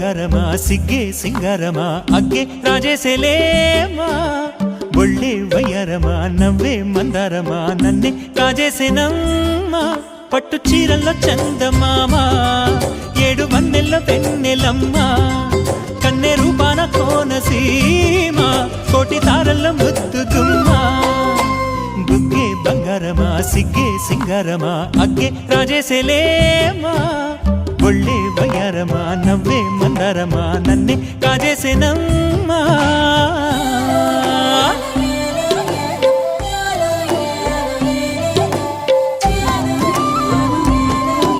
బంగారమా సిగ్గే సింగారమా అగ్గే రాజేసేలేమా ఒళ్ళే వయ్యారమా నవ్వే మందారమా నన్నే కాజేసేనమ్మా పట్టు చీరల్లో చందమామా ఏడు వన్నెల్లో వెన్నెలమ్మా కన్నె రూపాన కోనసీమ కోటి తారల్లో ముద్దుగుమ్మా బుగ్గే బంగారమా సిగ్గే సింగారమా అగ్గే రాజేసేలేమా ఒళ్ళే వయ్యారమా నవ్వే మందారమా నన్నే కాజేసేనమ్మా